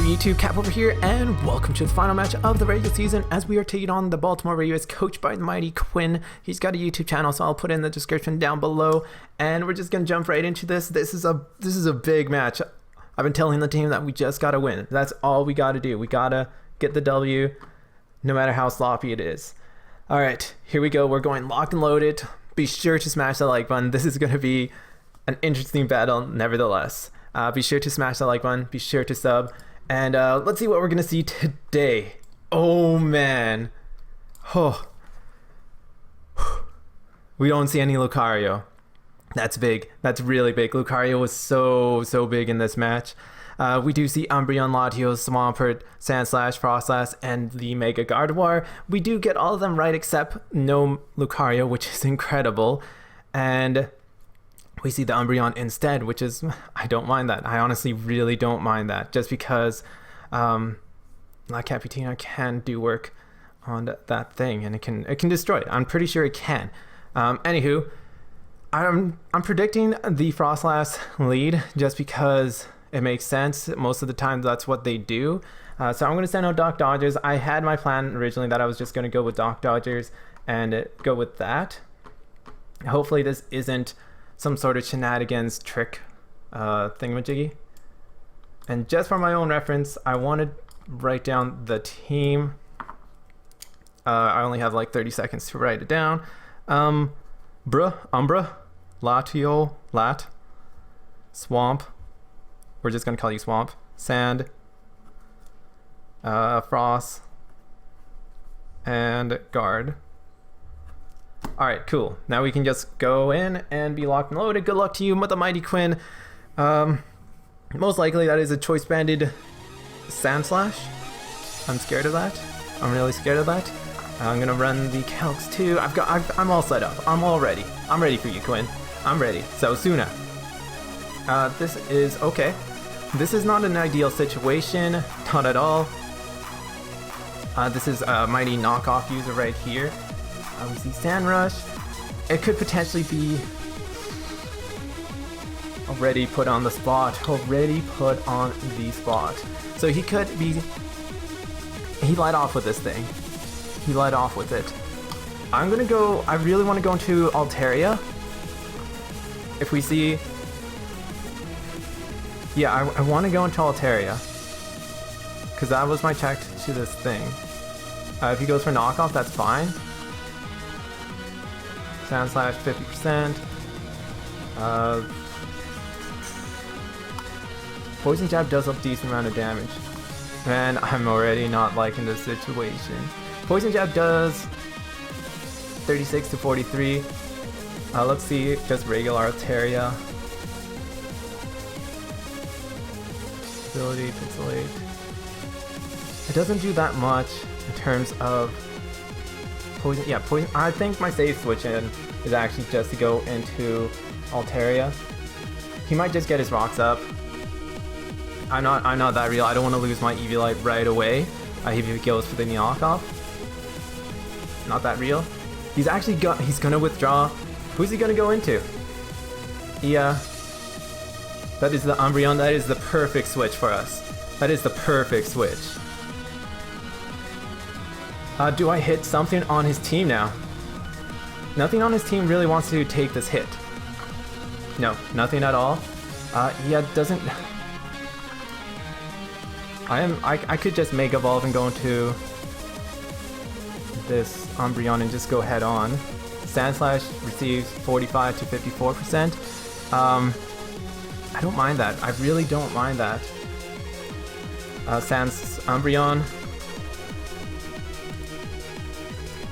YouTube? Cap over here, and welcome to the final match of the regular season as we are taking on the Baltimore Ravias, coached by the MightyQuinn. He's got a YouTube channel, so I'll put it in the description down below. And we're just gonna jump right into this. This is a big match. I've been telling the team that we just gotta win. That's all we gotta do. We gotta get the W, no matter how sloppy it is. All right, here we go. We're going locked and loaded. Be sure to smash the like button. This is gonna be an interesting battle, nevertheless. Be sure to smash the like button. Be sure to sub. And let's see what we're gonna see today. Oh man. Oh. We don't see any Lucario. That's big. That's really big. Lucario was so big in this match. We do see Umbreon, Latios, Swampert, Sandslash, Frostlass, and the Mega Gardevoir. We do get all of them right except no Lucario, which is incredible. And we see the Umbreon instead, which is, I don't mind that. I honestly really don't mind that, just because La Caputina can do work on that thing, and it can destroy it. I'm pretty sure it can. Anywho, I'm predicting the Frostlass lead just because it makes sense. Most of the time that's what they do. So I'm going to send out Doc Dodgers. I had my plan originally that I was just going to go with Doc Dodgers and go with that. Hopefully this isn't some sort of shenanigans trick thingamajiggy. And just for my own reference, I want to write down the team. I only have like 30 seconds to write it down. Umbra, Latio, Lat, Swamp. We're just gonna call you Swamp. Sand, Frost, and Guard. Alright, cool. Now we can just go in and be locked and loaded. Good luck to you with the MightyQuinn. Most likely that is a choice banded Sandslash. I'm scared of that. I'm really scared of that. I'm gonna run the Calcs too. I'm all set up. I'm all ready. I'm ready for you, Quinn. I'm ready. So Suna. This is okay. This is not an ideal situation. Not at all. This is a mighty knockoff user right here. We see Sand Rush. It could potentially be already put on the spot. Already put on the spot. So he could be. He lied off with this thing. He lied off with it. I'm gonna go. I really want to go into Altaria. If we see. Yeah, I want to go into Altaria. Because that was my check to this thing. If he goes for knockoff, that's fine. Sandslash 50%. Poison Jab does a decent amount of damage. Man, I'm already not liking this situation. Poison Jab does 36 to 43. Let's see, just regular Altaria. Ability, Pixelate. It doesn't do that much in terms of poison. Yeah, poison. I think my safe switch in is actually just to go into Altaria. He might just get his rocks up. I'm not that real. I don't want to lose my Eviolite right away. If he goes for the knockoff. Not that real. He's actually he's gonna withdraw. Who's he gonna go into? Yeah. That is the Umbreon. That is the perfect switch for us. That is the perfect switch. Do I hit something on his team now? Nothing on his team really wants to take this hit. No, nothing at all. Yeah, doesn't. I could just Mega Evolve and go into this Umbreon and just go head on. Sandslash receives 45 to 54%. I don't mind that. I really don't mind that.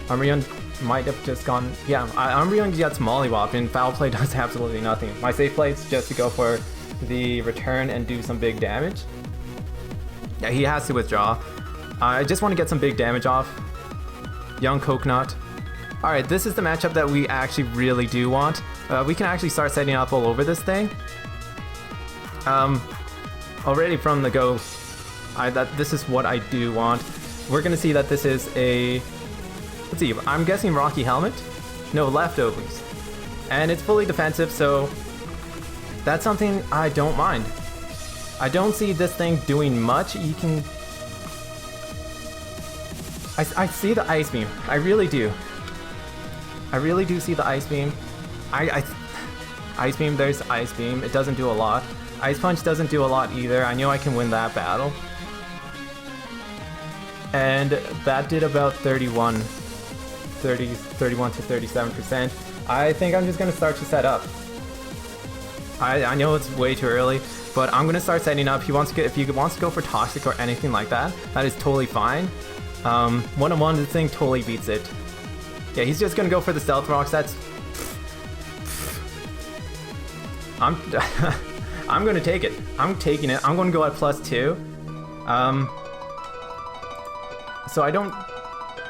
Umbreon might have just gone. Yeah, Umbreon gets Mollywopped, and Foul Play does absolutely nothing. My safe play's just to go for the return and do some big damage. Yeah, he has to withdraw. I just want to get some big damage off. Young Coconut. Alright, this is the matchup that we actually really do want. We can actually start setting up all over this thing. Already from the go, this is what I do want. We're gonna see that this is a. Let's see. I'm guessing Rocky Helmet. No, Leftovers, and it's fully defensive, so that's something I don't mind. I don't see this thing doing much. You can... I see the Ice Beam. I really do. I really do see the Ice Beam. Ice Beam, there's Ice Beam. It doesn't do a lot. Ice Punch doesn't do a lot either. I know I can win that battle. And that did about 31 to 37%. I think I'm just gonna start to set up. I know it's way too early, but I'm gonna start setting up. If he wants to go for Toxic or anything like that, that is totally fine. One-on-one, the thing totally beats it. Yeah, he's just gonna go for the Stealth Rocks. That's... I'm gonna take it. I'm taking it. I'm gonna go at +2. So I don't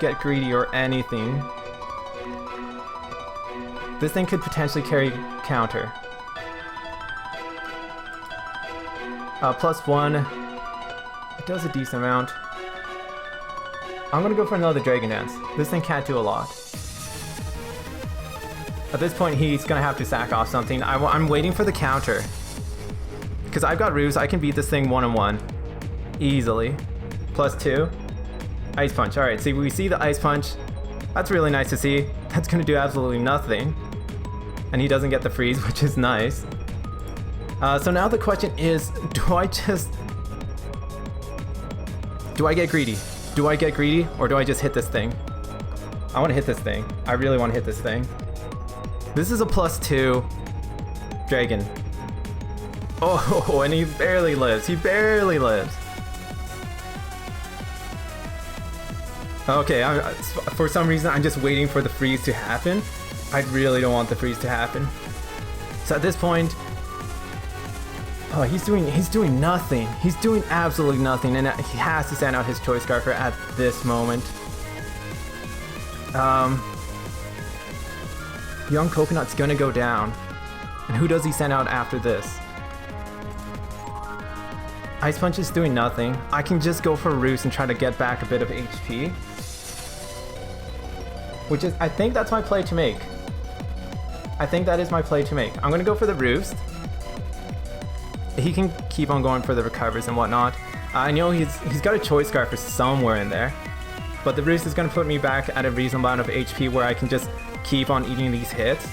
get greedy or anything. This thing could potentially carry counter. +1. It does a decent amount. I'm gonna go for another Dragon Dance. This thing can't do a lot. At this point, he's gonna have to sack off something. I'm waiting for the counter. Because I've got Ruse, I can beat this thing one-on-one. Easily. +2. Ice Punch. Alright, see, we see the Ice Punch. That's really nice to see. That's gonna do absolutely nothing. And he doesn't get the freeze, which is nice. So now the question is, do I get greedy? Do I get greedy, or do I just hit this thing? I want to hit this thing. I really want to hit this thing. This is a +2 Dragon. Oh, and he barely lives. He barely lives. Okay, for some reason, I'm just waiting for the freeze to happen. I really don't want the freeze to happen. So at this point, oh, he's doing nothing. He's doing absolutely nothing, and he has to send out his Choice Scarfer at this moment. Young Coconut's gonna go down. And who does he send out after this? Ice Punch is doing nothing. I can just go for Roost and try to get back a bit of HP. Which is, I think that's my play to make. I think that is my play to make. I'm gonna go for the Roost. He can keep on going for the recovers and whatnot. I know he's got a Choice Scarfer somewhere in there. But the Roost is gonna put me back at a reasonable amount of HP where I can just keep on eating these hits.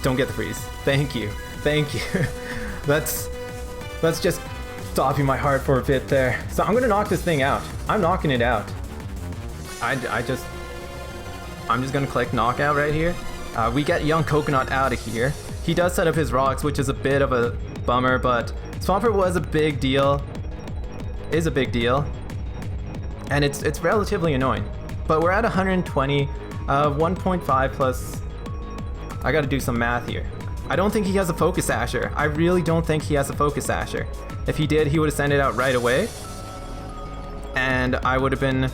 Don't get the freeze. Thank you. Thank you. That's just stopping my heart for a bit there. So I'm gonna knock this thing out. I'm knocking it out. I'm just gonna click knockout right here. We get Young Coconut out of here. He does set up his rocks, which is a bit of a bummer, but Swampert was a big deal. Is a big deal. And it's relatively annoying. But we're at 120, 1.5 plus... I gotta do some math here. I don't think he has a Focus Asher. I really don't think he has a Focus Asher. If he did, he would have sent it out right away. And I would have been,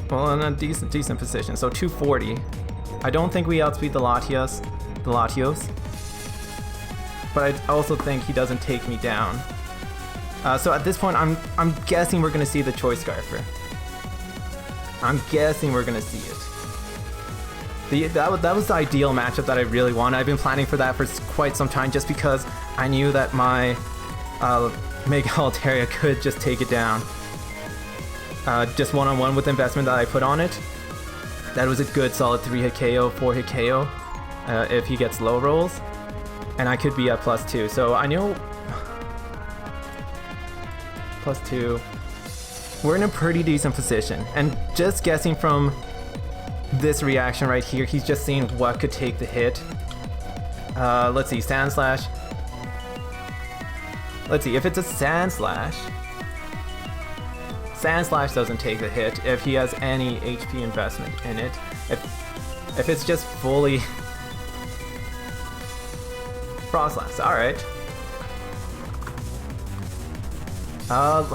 well, in a decent position. So 240. I don't think we outspeed the Latios. But I also think he doesn't take me down. So at this point, I'm guessing we're gonna see the Choice Scarfer. I'm guessing we're gonna see it. That was the ideal matchup that I really wanted. I've been planning for that for quite some time, just because I knew that my Mega Altaria could just take it down. Just one-on-one with the investment that I put on it. That was a good solid 3-hit KO, 4-hit KO if he gets low rolls. And I could be at +2. So I know... +2. We're in a pretty decent position. And just guessing from this reaction right here, he's just seeing what could take the hit. Let's see, Sand Slash. Let's see, if it's a Sand Slash... Sand Slash doesn't take the hit if he has any HP investment in it. If it's just fully... Frost Blast, alright. I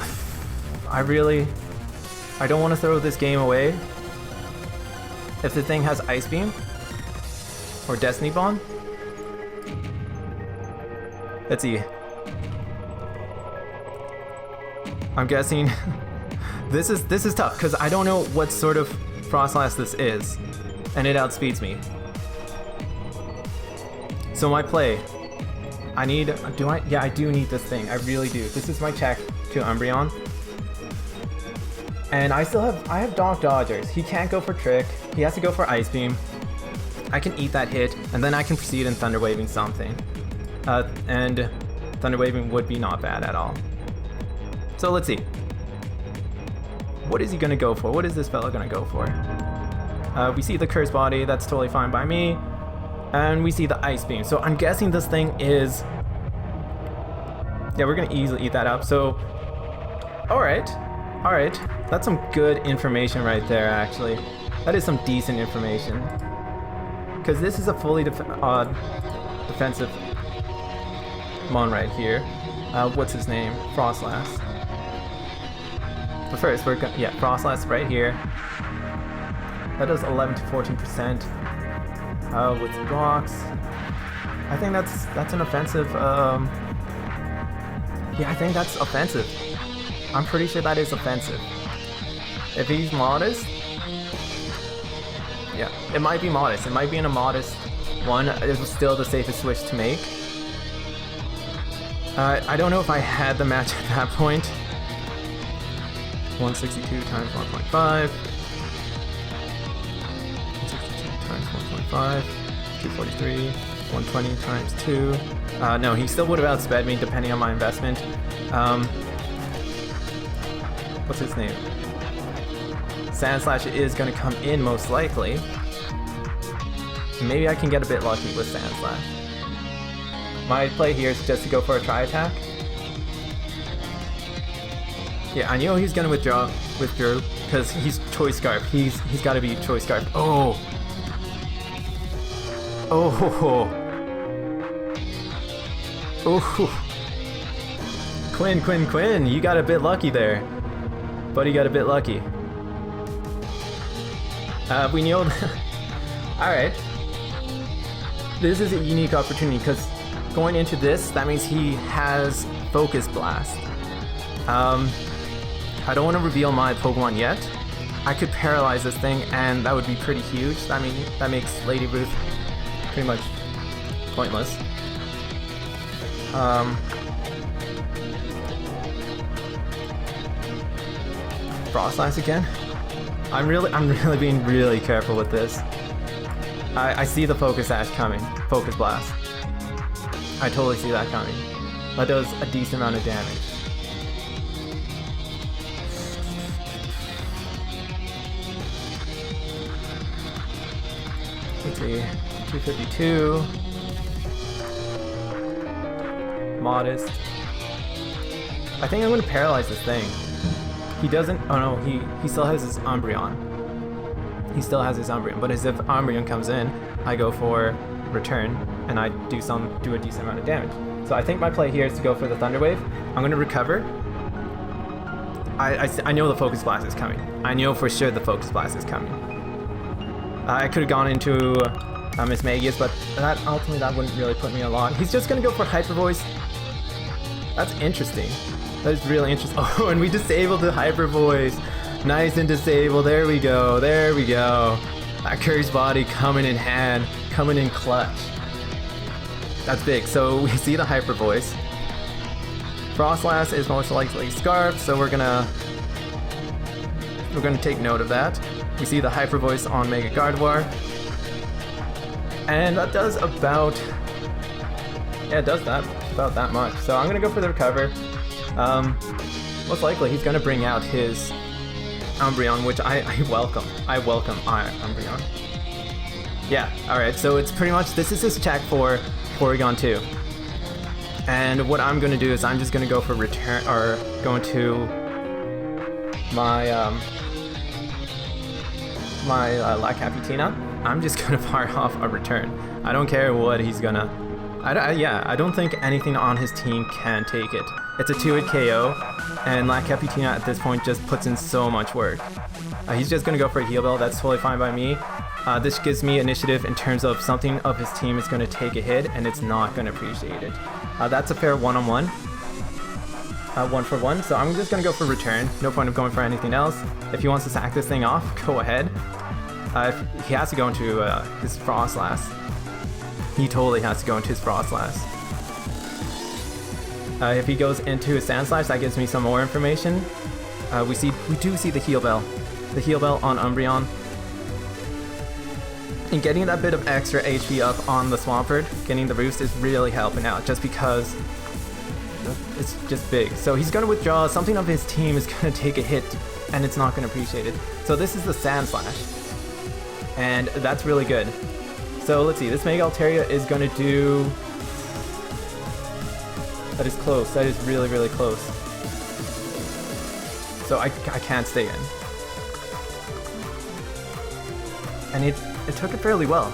don't want to throw this game away. If the thing has Ice Beam or Destiny Bond. Let's see. I'm guessing this is tough because I don't know what sort of Frost Blast this is, and it outspeeds me. So my play Yeah, I do need this thing. I really do. This is my check to Umbreon. And I have Doc Dodgers. He can't go for Trick. He has to go for Ice Beam. I can eat that hit, and then I can proceed in Thunder Waving something. And Thunder Waving would be not bad at all. So let's see. What is he gonna go for? What is this fella gonna go for? We see the Curse Body. That's totally fine by me. And we see the Ice Beam. So I'm guessing this thing is... Yeah, we're gonna easily eat that up. So, alright. That's some good information right there, actually. That is some decent information. Because this is a fully defensive Mon right here. What's his name? Frostlass. But first, we're gonna... Yeah, Frostlass right here. That does 11 to 14%. With blocks. I think that's an offensive... Yeah, I think that's offensive. I'm pretty sure that is offensive. If he's modest... Yeah, it might be modest. It might be in a modest one. It's still the safest switch to make. I don't know if I had the match at that point. 162 times 1.5. 162 times 1.5. 243. 120 times 2. No, he still would have outsped me depending on my investment. What's his name? Sandslash is going to come in most likely. Maybe I can get a bit lucky with Sandslash. My play here is just to go for a tri-attack. Yeah, I know he's going to withdraw because he's Choice Scarf. He's got to be Choice Scarf. Oh! Oh! Oh! Quinn, you got a bit lucky there. Buddy got a bit lucky. We know... Alright. This is a unique opportunity because going into this, that means he has Focus Blast. I don't want to reveal my Pokemon yet. I could paralyze this thing and that would be pretty huge. I mean, that makes Lady Ruth pretty much pointless. Frostlass again. I'm really being really careful with this. I see the Focus Sash coming. Focus Blast. I totally see that coming. That does a decent amount of damage. Let's see. 252. Modest. I think I'm going to paralyze this thing. He doesn't... Oh no, he still has his Umbreon. He still has his Umbreon, but as if Umbreon comes in, I go for return, and I do a decent amount of damage. So I think my play here is to go for the Thunder Wave. I'm going to recover. I know the Focus Blast is coming. I know for sure the Focus Blast is coming. I could have gone into Miss Magius, but ultimately that wouldn't really put me a lot. He's just going to go for Hyper Voice. That's interesting. That is really interesting. Oh, and we disabled the Hyper Voice. Nice and disable. There we go. There we go. That Curse Body coming in hand, coming in clutch. That's big. So we see the Hyper Voice. Frostlass is most likely Scarf, so we're gonna take note of that. We see the Hyper Voice on Mega Gardevoir, and that does about about that much. So I'm gonna go for the recover. Most likely he's gonna bring out his Umbreon, which I welcome. I welcome Umbreon. Yeah, alright, so it's pretty much, this is his check for Porygon 2. And what I'm gonna do is I'm just gonna go for return, or go into my, La Capitina. I'm just gonna fire off a return. I don't care what he's gonna... I don't think anything on his team can take it. It's a 2-hit KO, and La Capitina at this point just puts in so much work. He's just gonna go for a Heal Bell. That's totally fine by me. This gives me initiative in terms of something of his team is gonna take a hit, and it's not gonna appreciate it. That's a fair one-on-one. 1-for-1, so I'm just gonna go for return. No point of going for anything else. If he wants to sack this thing off, go ahead. He has to go into his Frostlass. He totally has to go into his Frostlass. If he goes into a Sand Slash, that gives me some more information. We do see the heal bell on Umbreon. And getting that bit of extra HP up on the Swampert, getting the roost is really helping out, just because it's just big. So he's going to withdraw, something of his team is going to take a hit, and it's not going to appreciate it. So this is the Sand Slash, and that's really good. So let's see, this Mega Altaria is going to do... That is close, that is really, really close. So I can't stay in. And it took it fairly well.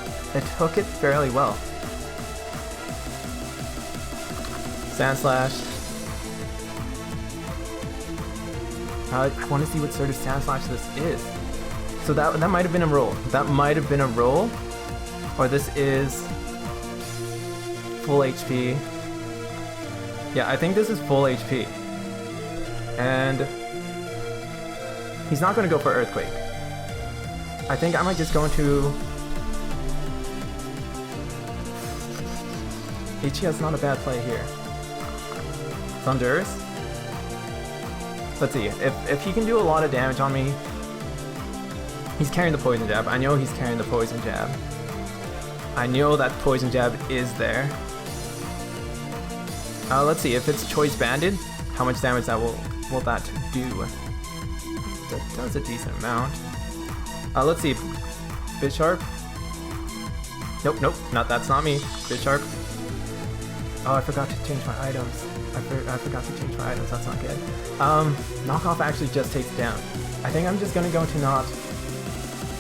Sand Slash. I want to see what sort of Sand Slash this is. So that might have been a roll. Or this is full HP. Yeah, I think this is full HP. And he's not going to go for Earthquake. I think I might just go into... Ichia's not a bad play here. Thundurus. Let's see, if he can do a lot of damage on me... He's carrying the Poison Jab. I know he's carrying the Poison Jab. I know that Poison Jab is there. Let's see, if it's Choice Banded, how much damage that will that do? That does a decent amount. Let's see, Bisharp. Nope, that's not me. Bisharp. Oh, I forgot to change my items. I forgot to change my items, that's not good. Knockoff actually just takes it down. I think I'm just gonna go to not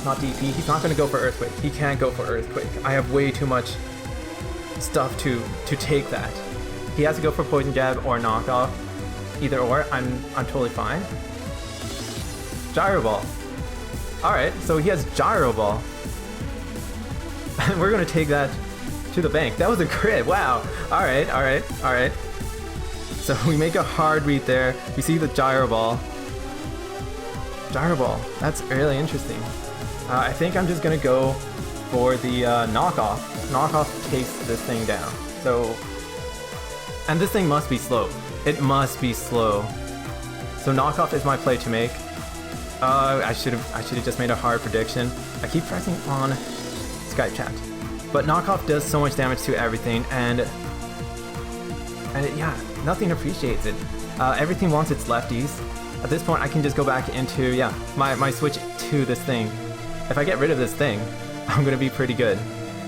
DP. He's not gonna go for Earthquake. He can't go for Earthquake. I have way too much stuff to take that. He has to go for Poison Jab or Knockoff. Either or, I'm totally fine. Gyro Ball. Alright, so he has Gyro Ball. We're gonna take that to the bank. That was a crit, wow. Alright. So we make a hard read there. We see the Gyro Ball. Gyro Ball, that's really interesting. I think I'm just gonna go for the Knockoff. Knockoff takes this thing down. So, and this thing must be slow. It must be slow. So Knockoff is my play to make. I should have just made a hard prediction. I keep pressing on Skype chat, but Knockoff does so much damage to everything, and yeah, nothing appreciates it. Everything wants its lefties. At this point, I can just go back into my switch to this thing. If I get rid of this thing, I'm gonna be pretty good.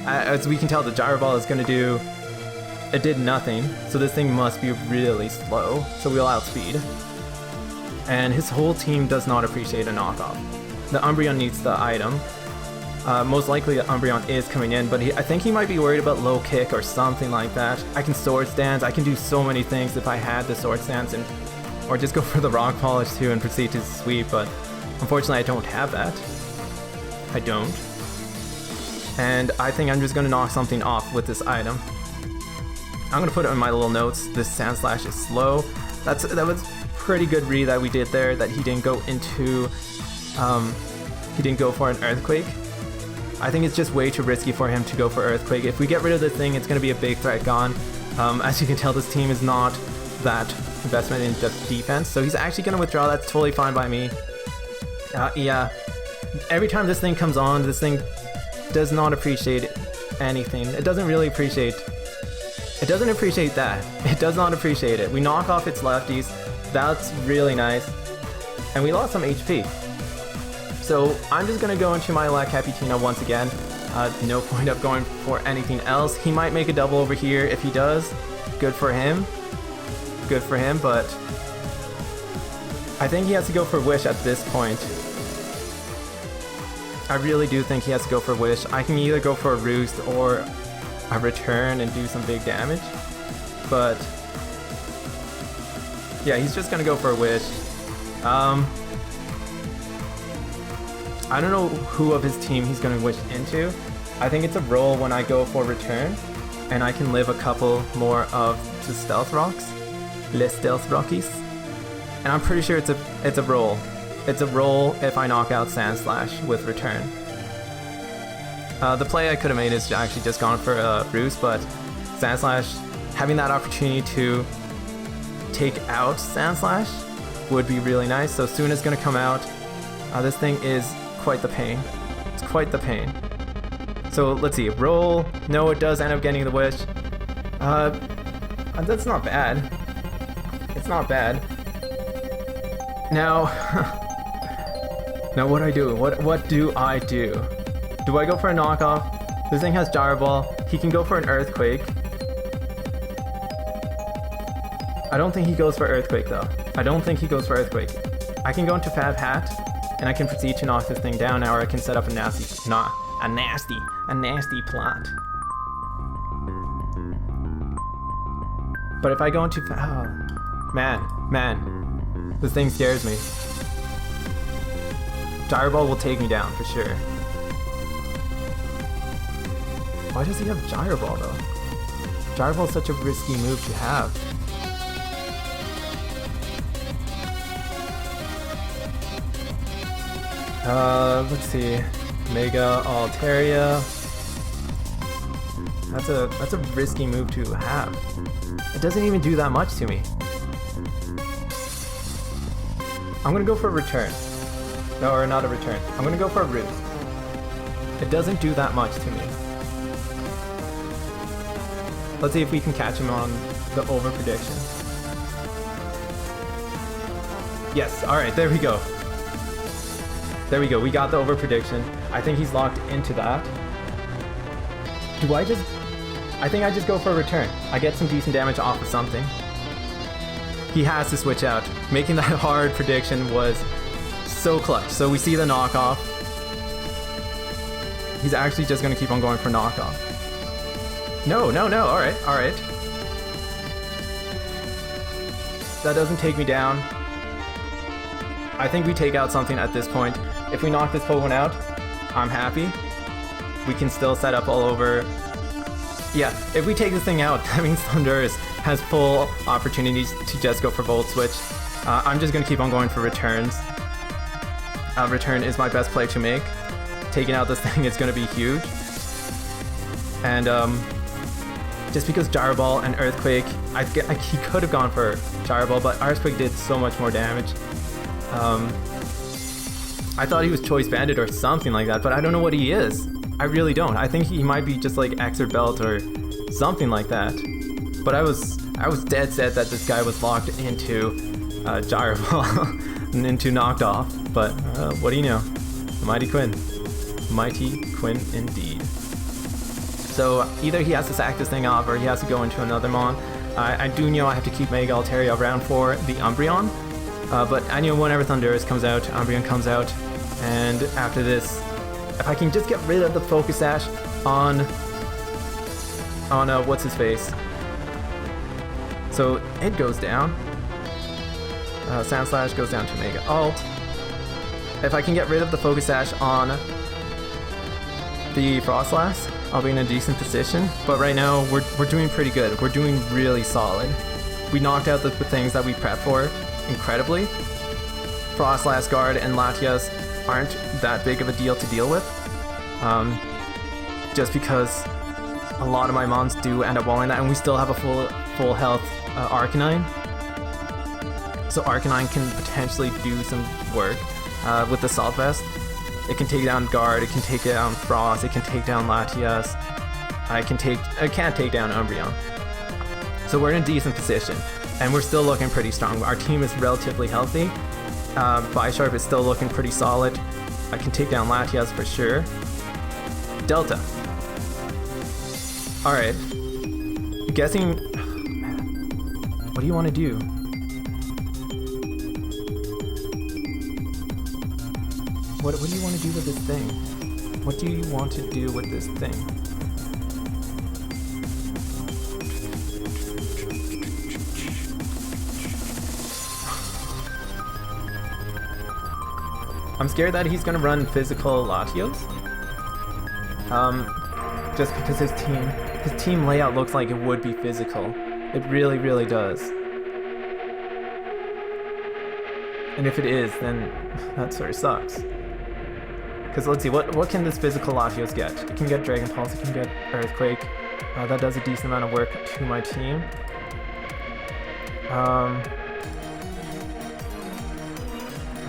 As we can tell, the Gyro Ball is gonna do. It did nothing, so this thing must be really slow. So we'll outspeed. And his whole team does not appreciate a knockoff. The Umbreon needs the item. Most likely the Umbreon is coming in, but I think he might be worried about low kick or something like that. I can Sword Stance, I can do so many things if I had the Sword Stance, or just go for the Rock Polish too and proceed to sweep, but unfortunately I don't have that. I don't. And I think I'm just gonna knock something off with this item. I'm gonna put it in my little notes. This Sand Slash is slow. That was pretty good read that we did there, that he didn't go into he didn't go for an Earthquake. I think it's just way too risky for him to go for Earthquake. If we get rid of the thing, it's gonna be a big threat gone. As you can tell, this team is not that investment in defense, so he's actually gonna withdraw. That's totally fine by me. Yeah, every time this thing comes on, this thing does not appreciate anything. It doesn't really appreciate. It doesn't appreciate that. It does not appreciate it. We knock off its lefties. That's really nice. And we lost some HP. So I'm just gonna go into my La Capitina once again. No point of going for anything else. He might make a double over here. If he does, good for him. Good for him, but I think he has to go for Wish at this point. I really do think he has to go for Wish. I can either go for a Roost or a Return and do some big damage, but yeah, he's just gonna go for a Wish. I don't know who of his team he's gonna Wish into. I think it's a roll when I go for Return, and I can live a couple more of the Stealth Rocks, Les Stealth Rockies, and I'm pretty sure it's a roll. It's a roll if I knock out Sand Slash with Return. The play I could have made is actually just gone for Roost, but Sand Slash, having that opportunity to take out Sand Slash would be really nice. So Suna's gonna come out. This thing is quite the pain. It's quite the pain. So let's see, roll. No, it does end up getting the wish. That's not bad. It's not bad. Now, now what do I do? What do I do? Do I go for a knockoff? This thing has Gyro Ball. He can go for an Earthquake. I don't think he goes for Earthquake though. I don't think he goes for Earthquake. I can go into Fab Hat, and I can proceed to knock this thing down, or I can set up a nasty plot. But if I go into, oh, man, this thing scares me. Gyro Ball will take me down for sure. Why does he have Gyro Ball though? Gyro Ball is such a risky move to have. Let's see. Mega Altaria. That's a risky move to have. It doesn't even do that much to me. I'm gonna go for a return. No, or not a return. I'm gonna go for a root. It doesn't do that much to me. Let's see if we can catch him on the over prediction. Yes, alright, there we go. There we go, we got the over prediction. I think he's locked into that. I think I just go for a return. I get some decent damage off of something. He has to switch out. Making that hard prediction was so clutch. So we see the knockoff. He's actually just gonna keep on going for knockoff. No, alright. That doesn't take me down. I think we take out something at this point. If we knock this Pokemon out, I'm happy. We can still set up all over. Yeah, if we take this thing out, that means Thundurus has full opportunities to just go for Volt Switch. I'm just gonna keep on going for returns. Return is my best play to make. Taking out this thing is gonna be huge. And just because Gyro Ball and Earthquake, he could have gone for Gyro Ball, but Earthquake did so much more damage. I thought he was Choice Bandit or something like that, but I don't know what he is. I really don't. I think he might be just like X or Belt or something like that. But I was dead set that this guy was locked into Gyro Ball and into knocked off. But what do you know? Mighty Quinn. Mighty Quinn indeed. So either he has to sack this thing off or he has to go into another Mon. I do know I have to keep Mega Altaria around for the Umbreon. But I know whenever Thundurus comes out, Umbreon comes out. And after this, if I can just get rid of the Focus Sash on what's his face. So it goes down. Sand Slash goes down to Mega Alt. If I can get rid of the Focus Sash on the Frostlass, I'll be in a decent position. But right now, we're doing pretty good. We're doing really solid. We knocked out the things that we prepped for incredibly. Frostlass, Guard, and Latias aren't that big of a deal to deal with. Just because a lot of my mons do end up walling that, and we still have a full health Arcanine. So Arcanine can potentially do some work with the Salt Vest. It can take down Guard, it can take down Frost, it can take down Latias. It can't take down Umbreon. So we're in a decent position, and we're still looking pretty strong. Our team is relatively healthy. Bisharp is still looking pretty solid. I can take down Latias for sure. Delta. Alright. Guessing... What do you want to do? What do you want to do with this thing? What do you want to do with this thing? I'm scared that he's gonna run physical Latios. Just because his team layout looks like it would be physical. It really, really does. And if it is, then that sort of sucks. Because let's see, what can this physical Latios get? It can get Dragon Pulse, it can get Earthquake. That does a decent amount of work to my team. I'm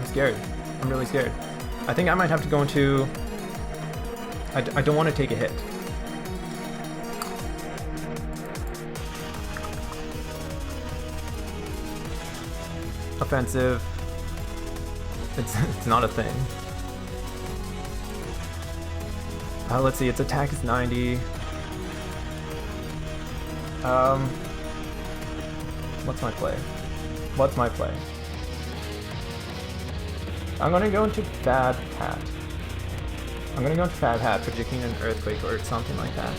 scared. I'm really scared. I think I might have to go into... I don't want to take a hit. Offensive. It's not a thing. Let's see, its attack is 90. What's my play? What's my play? I'm gonna go into Fab Hat. I'm gonna go into Fab Hat, predicting an earthquake or something like that.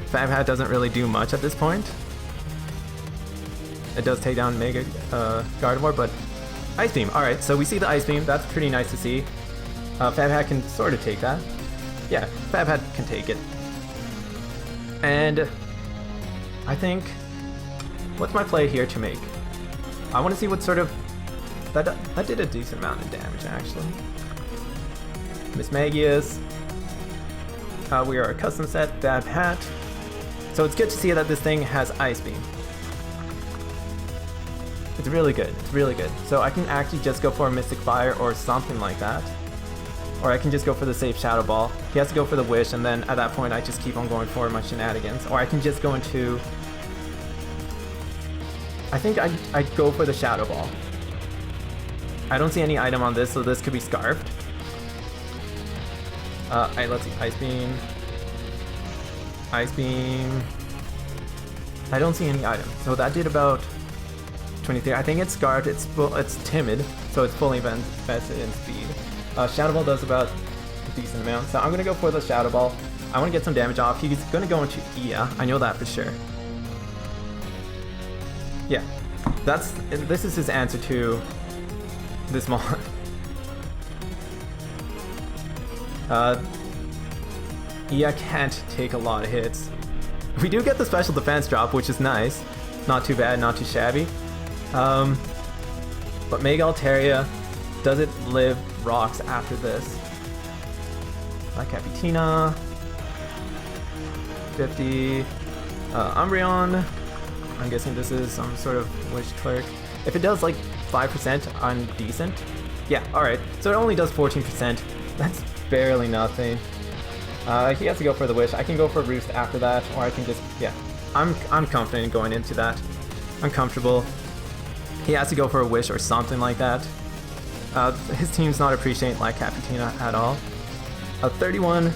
Fab Hat doesn't really do much at this point. It does take down Mega Gardevoir, but Ice Beam. Alright, so we see the Ice Beam. That's pretty nice to see. Fab Hat can sort of take that. Yeah, Fab Hat can take it. And I think... What's my play here to make? I want to see what sort of... That did a decent amount of damage, actually. Miss Magius. We are a custom set, Fab Hat. So it's good to see that this thing has Ice Beam. It's really good. It's really good. So I can actually just go for a Mystic Fire or something like that. Or I can just go for the safe Shadow Ball. He has to go for the Wish, and then at that point I just keep on going for my shenanigans. Or I can just go into... I think I'd go for the Shadow Ball. I don't see any item on this, so this could be Scarfed. Let's see. Ice Beam. Ice Beam. I don't see any item. So that did about 23. I think it's Scarfed. It's timid, so it's fully invested in speed. Shadow Ball does about a decent amount, so I'm gonna go for the Shadow Ball. I want to get some damage off. He's gonna go into Ia. I know that for sure. Yeah, this is his answer to this mon. Ia can't take a lot of hits. We do get the special defense drop, which is nice. Not too bad, not too shabby. But Mega Altaria, does it live rocks after this? Like Capitina. 50. Umbreon. I'm guessing this is some sort of Wish Clerk. If it does like 5%, I'm decent. Yeah, alright. So it only does 14%. That's barely nothing. He has to go for the Wish. I can go for Roost after that, or I can just, yeah. I'm confident in going into that. I'm comfortable. He has to go for a Wish or something like that. His team's not appreciating like Capitina at all. 31.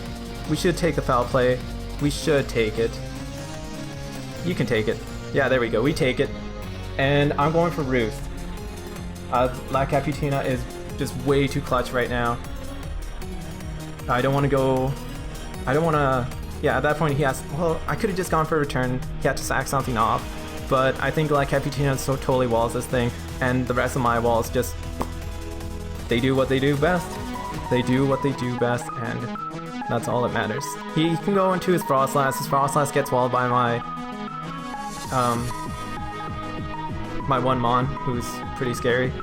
We should take the foul play. We should take it. You can take it. Yeah, there we go. We take it. And I'm going for Roost. La Capitina is just way too clutch right now. I don't want to go... I don't want to... Yeah, at that point he has... Well, I could have just gone for a return. He had to sack something off. But I think La Capitina so totally walls this thing. And the rest of my walls just... They do what they do best. They do what they do best, and that's all that matters. He can go into his Frostlass. His Frostlass gets walled by my one Mon, who's pretty scary.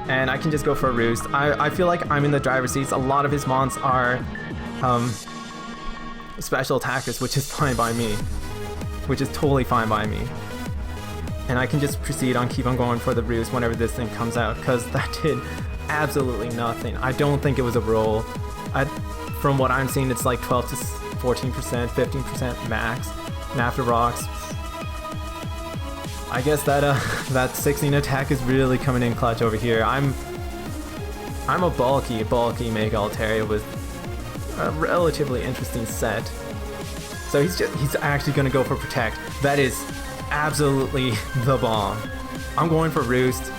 And I can just go for a Roost. I feel like I'm in the driver's seats. A lot of his Mons are special attackers, which is fine by me. Which is totally fine by me. And I can just proceed on, keep on going for the Roost whenever this thing comes out, because that did absolutely nothing. I don't think it was a roll. From what I'm seeing, it's like 12 to 14%, 15% max. And after rocks, I guess that that 16 attack is really coming in clutch over here. I'm a bulky Mega Altaria with a relatively interesting set. So he's actually gonna go for Protect. That is absolutely the bomb. I'm going for Roost.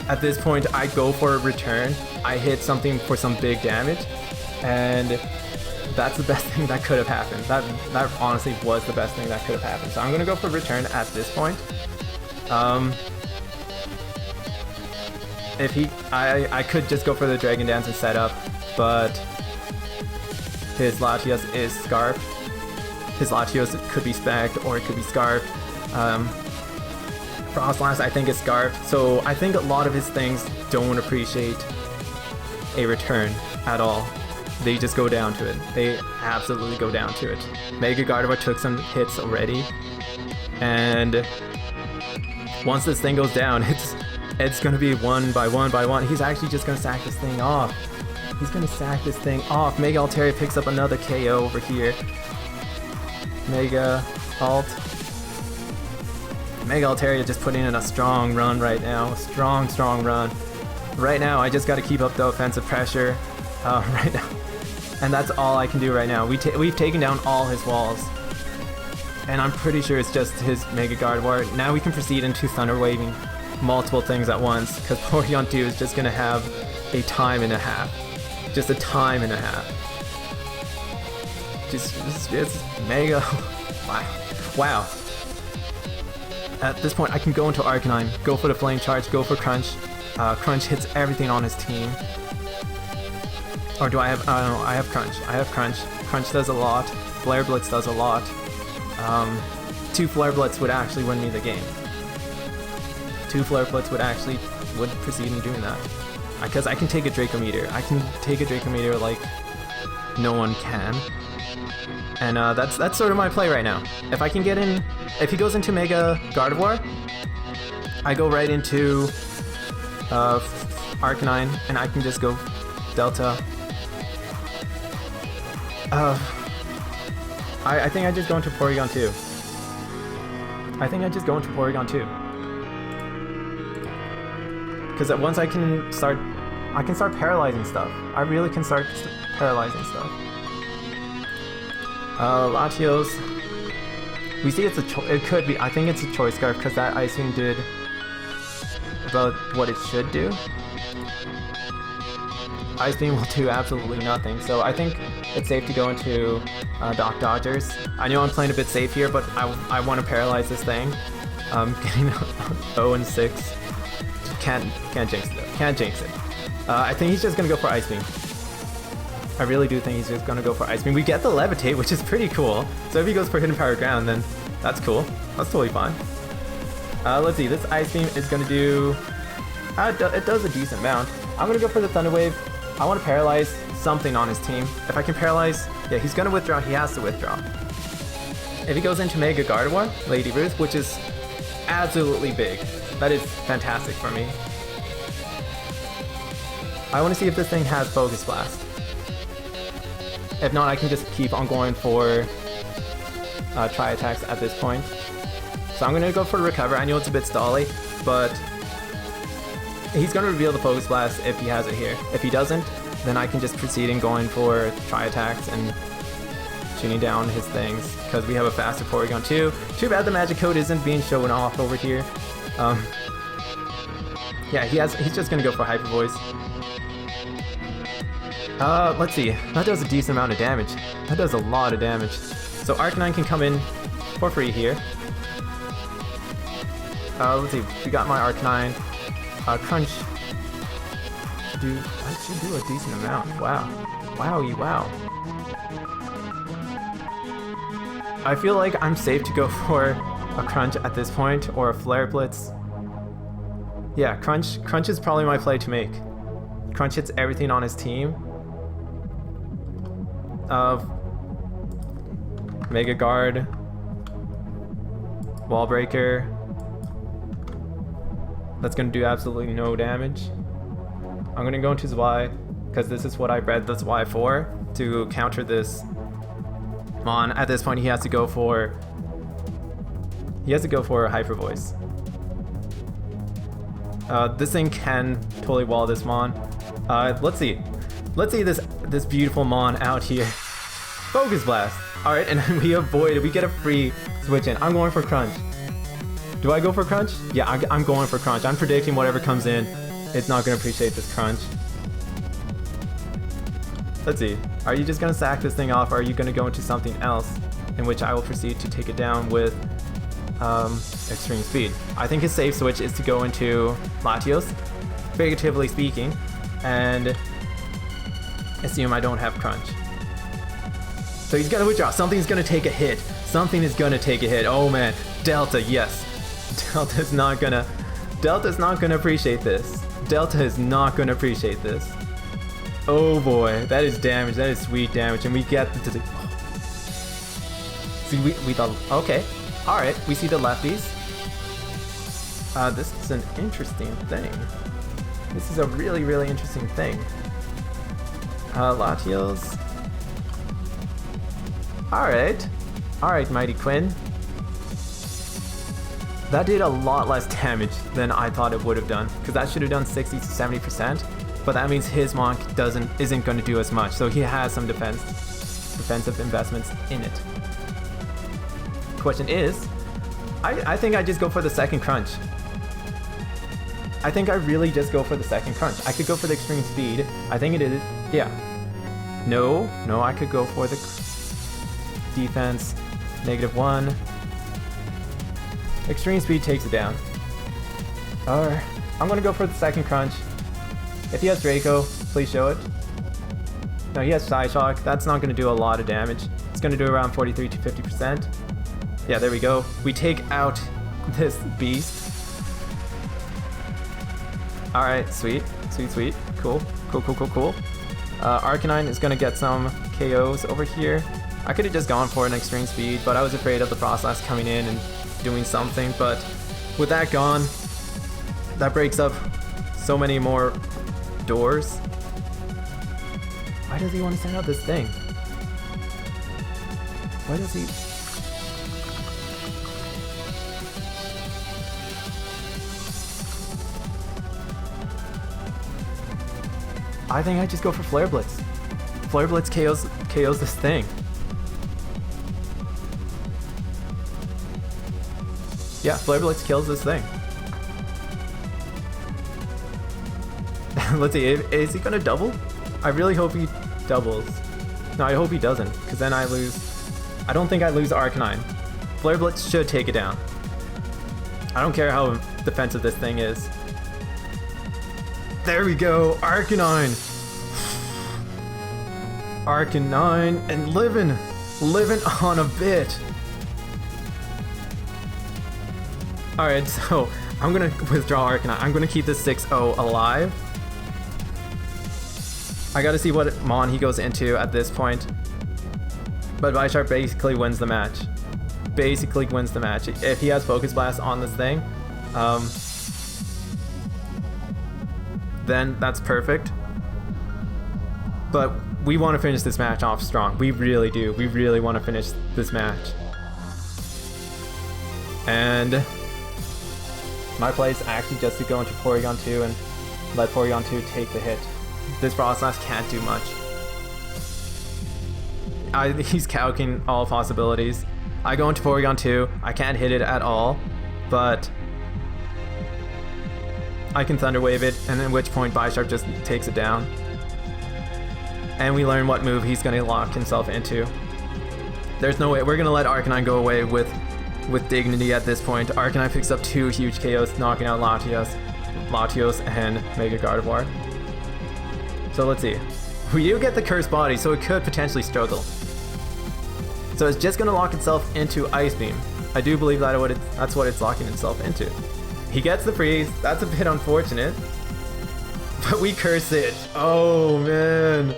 At this point, I go for a return. I hit something for some big damage, and that's the best thing that could have happened. That honestly was the best thing that could have happened. So I'm gonna go for return at this point. If I could just go for the Dragon Dance and set up, but his Latios is Scarfed. His Latios could be Specked or it could be Scarfed. Frostlass I think is Scarfed, so I think a lot of his things don't appreciate a return at all. they just go down to it. They absolutely go down to it. Mega Gardevoir took some hits already, and once this thing goes down, it's gonna be one by one by one. He's actually just gonna sack this thing off. He's gonna sack this thing off. Mega Altaria picks up another KO over here. Mega Alt. Mega Altaria just putting in a strong run right now. A strong run. Right now, I just gotta keep up the offensive pressure. Right now. And that's all I can do right now. We've taken down all his walls. And I'm pretty sure it's just his Mega Gardevoir. Now we can proceed into Thunder Waving multiple things at once, because Porygon 2 is just gonna have a time and a half. Just a time and a half. Just Mega. Wow. At this point, I can go into Arcanine, go for the Flame Charge, go for Crunch. Crunch hits everything on his team. Or do I have... I don't know, I have Crunch. I have Crunch. Crunch does a lot. Flare Blitz does a lot. 2 Flare Blitz would actually win me the game. 2 Flare Blitz would proceed in doing that. Because I can take a Draco Meteor. I can take a Draco Meteor like no one can. And that's sort of my play right now. If I can get in... If he goes into Mega Gardevoir, I go right into Arcanine, and I can just go Delta. I think I just go into Porygon 2. I think I just go into Porygon 2. Because once I can start paralyzing stuff. I really can start paralyzing stuff. Latios. We see it could be, I think it's a Choice Scarf because that Ice Beam did about what it should do. Ice Beam will do absolutely nothing, so I think it's safe to go into Doc Dodgers. I know I'm playing a bit safe here, but I want to paralyze this thing. Getting 0-6. Can't jinx it though. Can't jinx it. I think he's just gonna go for Ice Beam. I really do think he's just gonna go for Ice Beam. We get the Levitate, which is pretty cool. So if he goes for Hidden Power Ground, then that's cool. That's totally fine. Let's see, this Ice Beam is gonna do... it does a decent amount. I'm gonna go for the Thunder Wave. I want to paralyze something on his team. If I can paralyze... Yeah, he's gonna withdraw. He has to withdraw. If he goes into Mega Gardevoir, Lady Ruth, which is absolutely big. That is fantastic for me. I want to see if this thing has Focus Blast. If not, I can just keep on going for Tri-Attacks at this point. So I'm going to go for Recover. I know it's a bit stally, but he's going to reveal the Focus Blast if he has it here. If he doesn't, then I can just proceed in going for Tri-Attacks and shooting down his things, because we have a faster Porygon 2. Too bad the Magic Code isn't being shown off over here. Yeah, he's just going to go for Hyper Voice. Let's see. That does a decent amount of damage. That does a lot of damage. So Arcanine can come in for free here. Let's see. We got my Arcanine. Crunch. I should do a decent amount. Wow. Wowie wow. I feel like I'm safe to go for a Crunch at this point, or a Flare Blitz. Yeah, Crunch is probably my play to make. Crunch hits everything on his team. Mega Guard, Wall Breaker. That's gonna do absolutely no damage. I'm gonna go into Zwei, because this is what I bred the Zwei for, to counter this Mon. At this point, he has to go for a Hyper Voice. This thing can totally wall this Mon. Let's see this beautiful Mon out here. Focus Blast. All right, and then we get a free switch in. I'm going for Crunch. Do I go for Crunch? Yeah, I'm going for Crunch. I'm predicting whatever comes in, it's not gonna appreciate this Crunch. Let's see. Are you just gonna sack this thing off, or are you gonna go into something else in which I will proceed to take it down with Extreme Speed? I think his safe switch is to go into Latios, figuratively speaking, and assume I don't have Crunch. So he's gonna withdraw. Something's gonna take a hit. Something is gonna take a hit. Oh man, Delta, yes. Delta's not gonna appreciate this. Delta is not gonna appreciate this. Oh boy, that is damage. That is sweet damage, and we get to the. See, we thought. Okay, all right. We see the lefties. This is an interesting thing. This is a really, really interesting thing. Latios. All right, MightyQuinn. That did a lot less damage than I thought it would have done, because that should have done 60 to 70%. But that means his Monk isn't going to do as much, so he has some defensive investments in it. Question is, I think I just go for the second crunch. I think I really just go for the second crunch. I could go for the extreme speed. I think it is, yeah. No, I could go for the defense, -1. Extreme speed takes it down. Or I'm gonna go for the second crunch. If he has Draco, please show it. No, he has Psyshock. That's not gonna do a lot of damage. It's gonna do around 43 to 50%. Yeah, there we go. We take out this beast. Alright, sweet. Cool. Arcanine is gonna get some KOs over here. I could have just gone for an extreme speed, but I was afraid of the Process coming in and doing something. But with that gone, that breaks up so many more doors. Why does he want to send out this thing? Why does he? I think I just go for Flare Blitz. Flare Blitz KOs this thing. Yeah, Flare Blitz kills this thing. Let's see, is he gonna double? I really hope he doubles. No, I hope he doesn't, because then I lose. I don't think I lose Arcanine. Flare Blitz should take it down. I don't care how defensive this thing is. There we go, Arcanine! Arcanine and living on a bit. Alright, so I'm gonna withdraw Arcanine. I'm gonna keep this 6-0 alive. I gotta see what Mon he goes into at this point. But Bisharp basically wins the match. If he has Focus Blast on this thing, then that's perfect. But we want to finish this match off strong. We really do. We really want to finish this match. And my play is actually just to go into Porygon 2 and let Porygon 2 take the hit. This Process can't do much. He's calcing all possibilities. I go into Porygon 2, I can't hit it at all, but I can Thunder Wave it, and at which point Bisharp just takes it down. And we learn what move he's going to lock himself into. There's no way. We're going to let Arcanine go away with dignity at this point. Arcanine picks up 2 huge KOs, knocking out Latios and Mega Gardevoir. So let's see. We do get the Cursed Body, so it could potentially struggle. So it's just going to lock itself into Ice Beam. I do believe that's what it's locking itself into. He gets the freeze. That's a bit unfortunate. But we curse it. Oh man.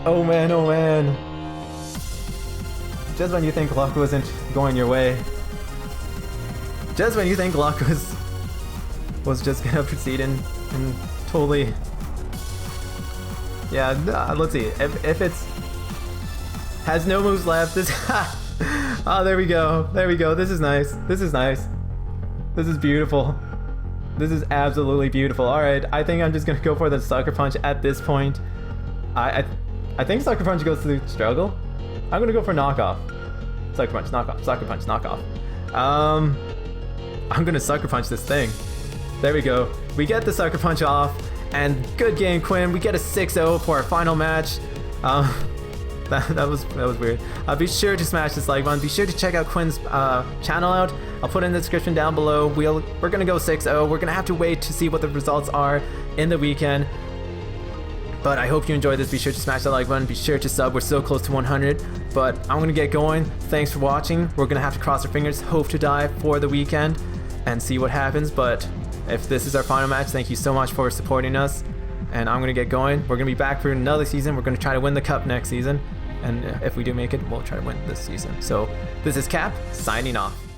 Oh man. Just when you think luck wasn't going your way. Just when you think luck was just gonna proceed and totally. Yeah, let's see. If it's has no moves left, this oh, there we go. This is nice. This is beautiful. This is absolutely beautiful. Alright, I think I'm just gonna go for the Sucker Punch at this point. I think Sucker Punch goes to struggle. I'm gonna go for knockoff. Sucker Punch, knockoff. Sucker Punch, knockoff. I'm gonna Sucker Punch this thing. There we go. We get the Sucker Punch off, and good game, Quinn. We get a 6-0 for our final match. That was weird. Be sure to smash this like button. Be sure to check out Quinn's channel out. I'll put it in the description down below. We're gonna go 6-0. We're gonna have to wait to see what the results are in the weekend. But I hope you enjoyed this. Be sure to smash that like button. Be sure to sub. We're so close to 100. But I'm gonna get going. Thanks for watching. We're gonna have to cross our fingers, hope to die for the weekend, and see what happens. But if this is our final match, thank you so much for supporting us. and I'm going to get going. We're going to be back for another season. We're going to try to win the cup next season. And if we do make it, we'll try to win this season. So this is Cap signing off.